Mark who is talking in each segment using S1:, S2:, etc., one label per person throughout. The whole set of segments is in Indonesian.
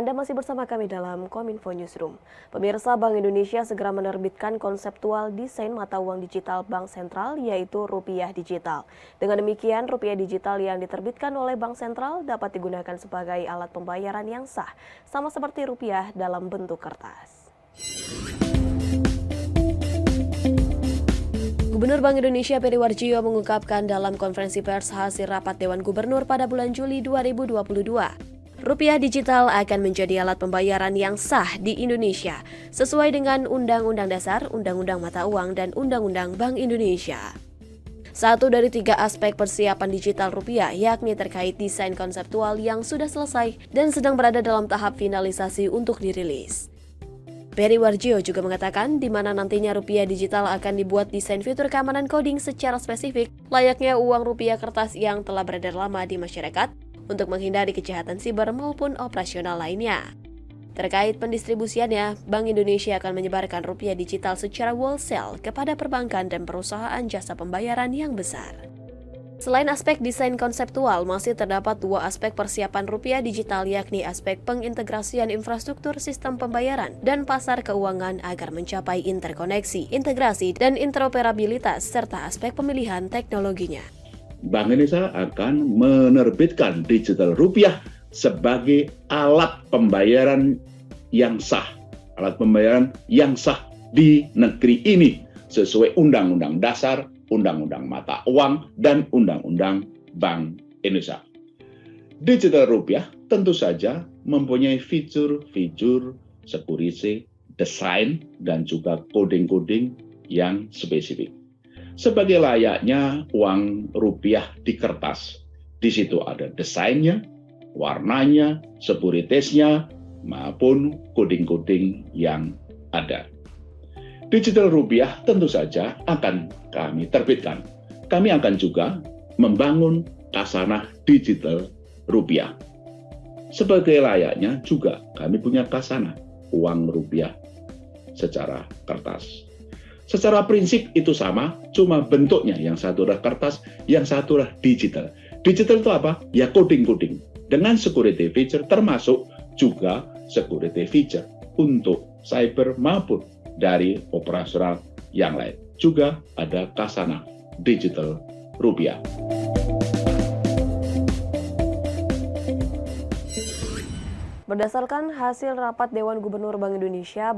S1: Anda masih bersama kami dalam Kominfo Newsroom. Pemirsa, Bank Indonesia segera menerbitkan konseptual desain mata uang digital Bank Sentral, yaitu rupiah digital. Dengan demikian, rupiah digital yang diterbitkan oleh Bank Sentral dapat digunakan sebagai alat pembayaran yang sah, sama seperti rupiah dalam bentuk kertas. Gubernur Bank Indonesia Peri Warjio mengungkapkan dalam konferensi pers hasil rapat Dewan Gubernur pada bulan Juli 2022. Rupiah digital akan menjadi alat pembayaran yang sah di Indonesia, sesuai dengan Undang-Undang Dasar, Undang-Undang Mata Uang, dan Undang-Undang Bank Indonesia. Satu dari 3 aspek persiapan digital rupiah, yakni terkait desain konseptual yang sudah selesai dan sedang berada dalam tahap finalisasi untuk dirilis. Peri Warjio juga mengatakan di mana nantinya rupiah digital akan dibuat desain fitur keamanan coding secara spesifik, layaknya uang rupiah kertas yang telah beredar lama di masyarakat, untuk menghindari kejahatan siber maupun operasional lainnya. Terkait pendistribusiannya, Bank Indonesia akan menyebarkan rupiah digital secara wholesale kepada perbankan dan perusahaan jasa pembayaran yang besar. Selain aspek desain konseptual, masih terdapat 2 aspek persiapan rupiah digital, yakni aspek pengintegrasian infrastruktur sistem pembayaran dan pasar keuangan agar mencapai interkoneksi, integrasi, dan interoperabilitas, serta aspek pemilihan teknologinya.
S2: Bank Indonesia akan menerbitkan digital rupiah sebagai alat pembayaran yang sah. Alat pembayaran yang sah di negeri ini sesuai Undang-Undang Dasar, Undang-Undang Mata Uang, dan Undang-Undang Bank Indonesia. Digital rupiah tentu saja mempunyai fitur-fitur security, desain, dan juga coding-coding yang spesifik. Sebagai layaknya uang rupiah di kertas. Di situ ada desainnya, warnanya, sekuritasnya, maupun coding-coding yang ada. Digital rupiah tentu saja akan kami terbitkan. Kami akan juga membangun khasanah digital rupiah. Sebagai layaknya juga kami punya khasanah uang rupiah secara kertas. Secara prinsip itu sama, cuma bentuknya yang satu adalah kertas, yang satu adalah digital. Digital itu apa? Ya coding-coding. Dengan security feature termasuk juga security feature untuk cyber maupun dari operasional yang lain. Juga ada khasanah digital rupiah.
S1: Berdasarkan hasil rapat Dewan Gubernur Bank Indonesia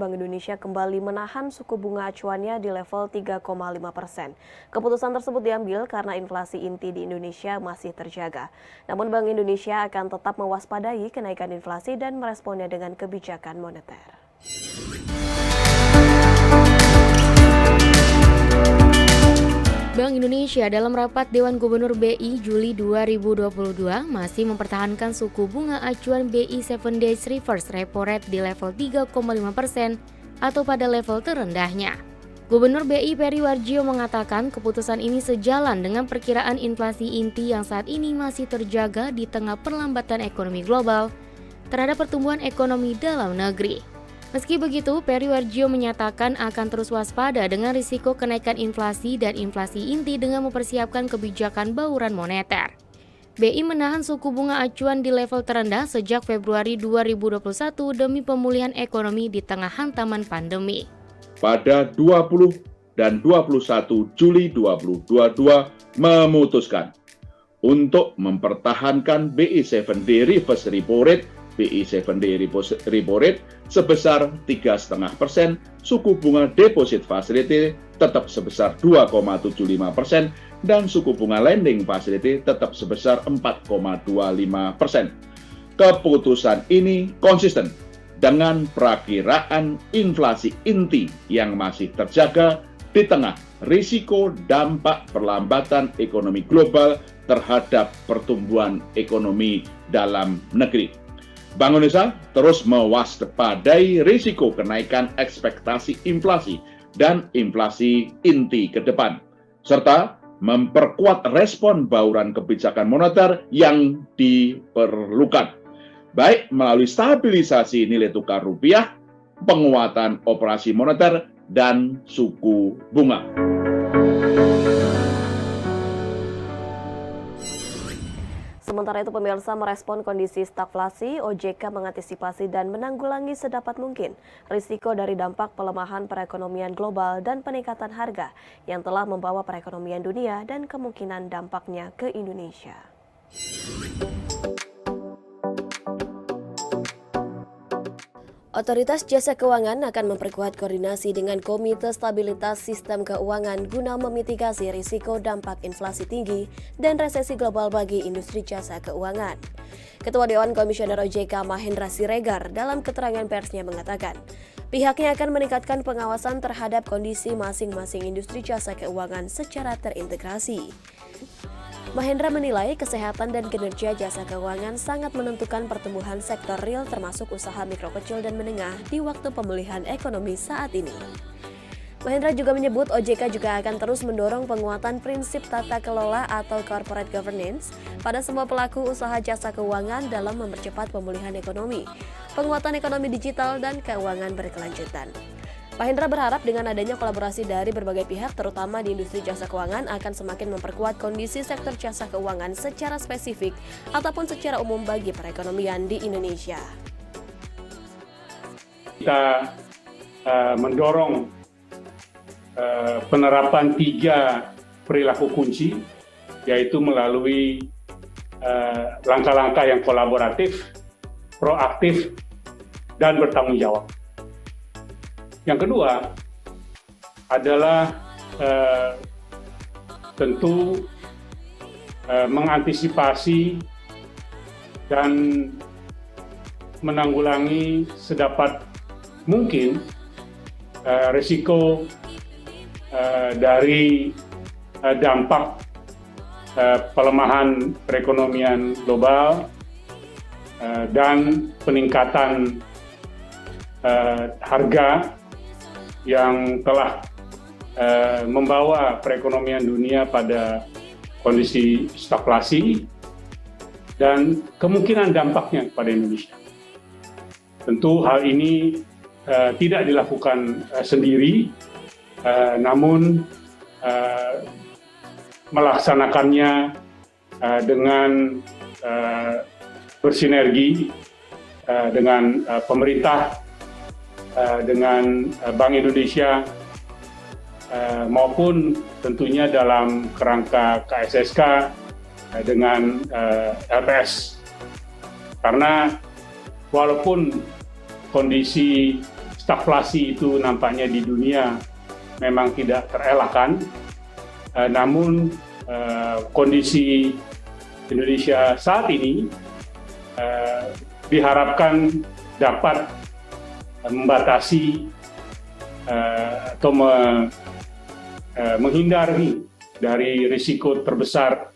S1: kembali menahan suku bunga acuannya di level 3,5%. Keputusan tersebut diambil karena inflasi inti di Indonesia masih terjaga. Namun Bank Indonesia akan tetap mewaspadai kenaikan inflasi dan meresponnya dengan kebijakan moneter.
S3: Bank Indonesia dalam rapat Dewan Gubernur BI Juli 2022 masih mempertahankan suku bunga acuan BI 7 Days Reverse Repo Rate di level 3,5% atau pada level terendahnya. Gubernur BI Peri Warjio mengatakan keputusan ini sejalan dengan perkiraan inflasi inti yang saat ini masih terjaga di tengah perlambatan ekonomi global terhadap pertumbuhan ekonomi dalam negeri. Meski begitu, Peri Warjio menyatakan akan terus waspada dengan risiko kenaikan inflasi dan inflasi inti dengan mempersiapkan kebijakan bauran moneter. BI menahan suku bunga acuan di level terendah sejak Februari 2021 demi pemulihan ekonomi di tengah hantaman pandemi.
S2: Pada 20 dan 21 Juli 2022 memutuskan untuk mempertahankan BI 7-day reverse repo rate BI 7-day repo rate sebesar 3,5%, suku bunga deposit facility tetap sebesar 2,75%, dan suku bunga lending facility tetap sebesar 4,25%. Keputusan ini konsisten dengan perakiraan inflasi inti yang masih terjaga di tengah risiko dampak perlambatan ekonomi global terhadap pertumbuhan ekonomi dalam negeri. Bank Indonesia terus mewaspadai risiko kenaikan ekspektasi inflasi dan inflasi inti ke depan, serta memperkuat respon bauran kebijakan moneter yang diperlukan, baik melalui stabilisasi nilai tukar rupiah, penguatan operasi moneter, dan suku bunga.
S1: Sementara itu pemirsa merespon kondisi stagflasi, OJK mengantisipasi dan menanggulangi sedapat mungkin risiko dari dampak pelemahan perekonomian global dan peningkatan harga yang telah membawa perekonomian dunia dan kemungkinan dampaknya ke Indonesia. Otoritas Jasa Keuangan akan memperkuat koordinasi dengan Komite Stabilitas Sistem Keuangan guna memitigasi risiko dampak inflasi tinggi dan resesi global bagi industri jasa keuangan. Ketua Dewan Komisioner OJK Mahendra Siregar dalam keterangan persnya mengatakan, pihaknya akan meningkatkan pengawasan terhadap kondisi masing-masing industri jasa keuangan secara terintegrasi. Mahendra menilai kesehatan dan kinerja jasa keuangan sangat menentukan pertumbuhan sektor real termasuk usaha mikro kecil dan menengah di waktu pemulihan ekonomi saat ini. Mahendra juga menyebut OJK juga akan terus mendorong penguatan prinsip tata kelola atau corporate governance pada semua pelaku usaha jasa keuangan dalam mempercepat pemulihan ekonomi, penguatan ekonomi digital, dan keuangan berkelanjutan. Mahendra berharap dengan adanya kolaborasi dari berbagai pihak, terutama di industri jasa keuangan, akan semakin memperkuat kondisi sektor jasa keuangan secara spesifik ataupun secara umum bagi perekonomian di Indonesia.
S4: Kita mendorong penerapan 3 perilaku kunci, yaitu melalui langkah-langkah yang kolaboratif, proaktif, dan bertanggung jawab. Yang kedua adalah tentu mengantisipasi dan menanggulangi sedapat mungkin risiko dari dampak pelemahan perekonomian global dan peningkatan harga yang telah membawa perekonomian dunia pada kondisi stagflasi dan kemungkinan dampaknya pada Indonesia. Tentu hal ini tidak dilakukan sendiri, namun melaksanakannya dengan bersinergi dengan pemerintah, dengan Bank Indonesia, maupun tentunya dalam kerangka KSSK dengan LPS. Karena walaupun kondisi stagflasi itu nampaknya di dunia memang tidak terelakkan, namun kondisi Indonesia saat ini diharapkan dapat membatasi atau menghindari dari risiko terbesar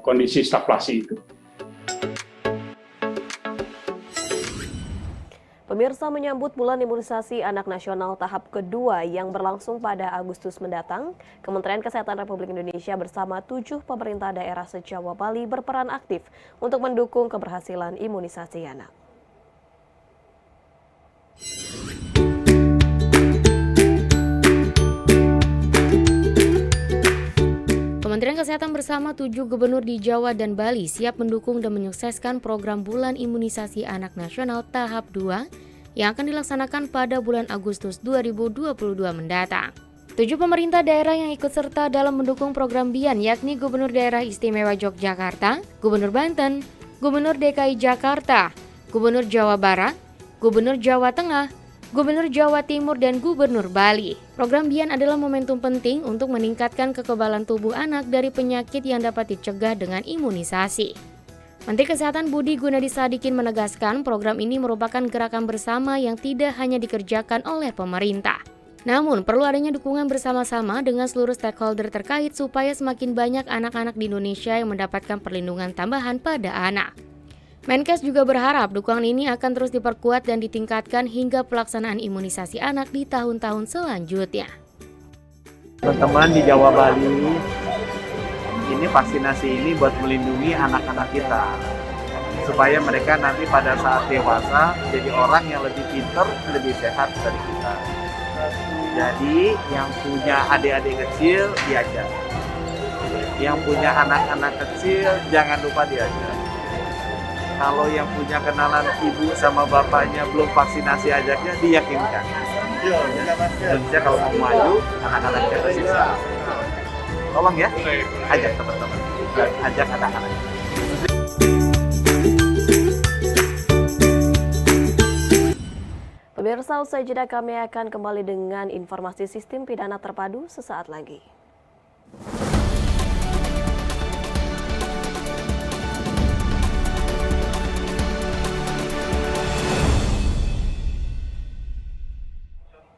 S4: kondisi stagflasi itu.
S1: Pemirsa, menyambut bulan imunisasi anak nasional tahap kedua yang berlangsung pada Agustus mendatang, Kementerian Kesehatan Republik Indonesia bersama 7 pemerintah daerah se-Jawa Bali berperan aktif untuk mendukung keberhasilan imunisasi anak.
S3: Kementerian Kesehatan bersama 7 gubernur di Jawa dan Bali siap mendukung dan menyukseskan program Bulan Imunisasi Anak Nasional tahap 2 yang akan dilaksanakan pada bulan Agustus 2022 mendatang. 7 pemerintah daerah yang ikut serta dalam mendukung program BIAN yakni Gubernur Daerah Istimewa Yogyakarta, Gubernur Banten, Gubernur DKI Jakarta, Gubernur Jawa Barat, Gubernur Jawa Tengah, Gubernur Jawa Timur, dan Gubernur Bali. Program BIAN adalah momentum penting untuk meningkatkan kekebalan tubuh anak dari penyakit yang dapat dicegah dengan imunisasi. Menteri Kesehatan Budi Gunadi Sadikin menegaskan program ini merupakan gerakan bersama yang tidak hanya dikerjakan oleh pemerintah. Namun perlu adanya dukungan bersama-sama dengan seluruh stakeholder terkait supaya semakin banyak anak-anak di Indonesia yang mendapatkan perlindungan tambahan pada anak. Menkes juga berharap dukungan ini akan terus diperkuat dan ditingkatkan hingga pelaksanaan imunisasi anak di tahun-tahun selanjutnya.
S5: Teman-teman di Jawa Bali, ini vaksinasi ini buat melindungi anak-anak kita supaya mereka nanti pada saat dewasa jadi orang yang lebih pintar, lebih sehat dari kita. Jadi yang punya adik-adik kecil diajar, yang punya anak-anak kecil jangan lupa diajar. Kalau yang punya kenalan ibu sama bapaknya belum vaksinasi, ajaknya diyakinkan. Indonesia kalau mau maju, anak-anaknya tersisa. Tolong ya, ajak teman-teman, ajak anak-anak.
S1: Pemirsa, usai jeda kami akan kembali dengan informasi sistem pidana terpadu sesaat lagi.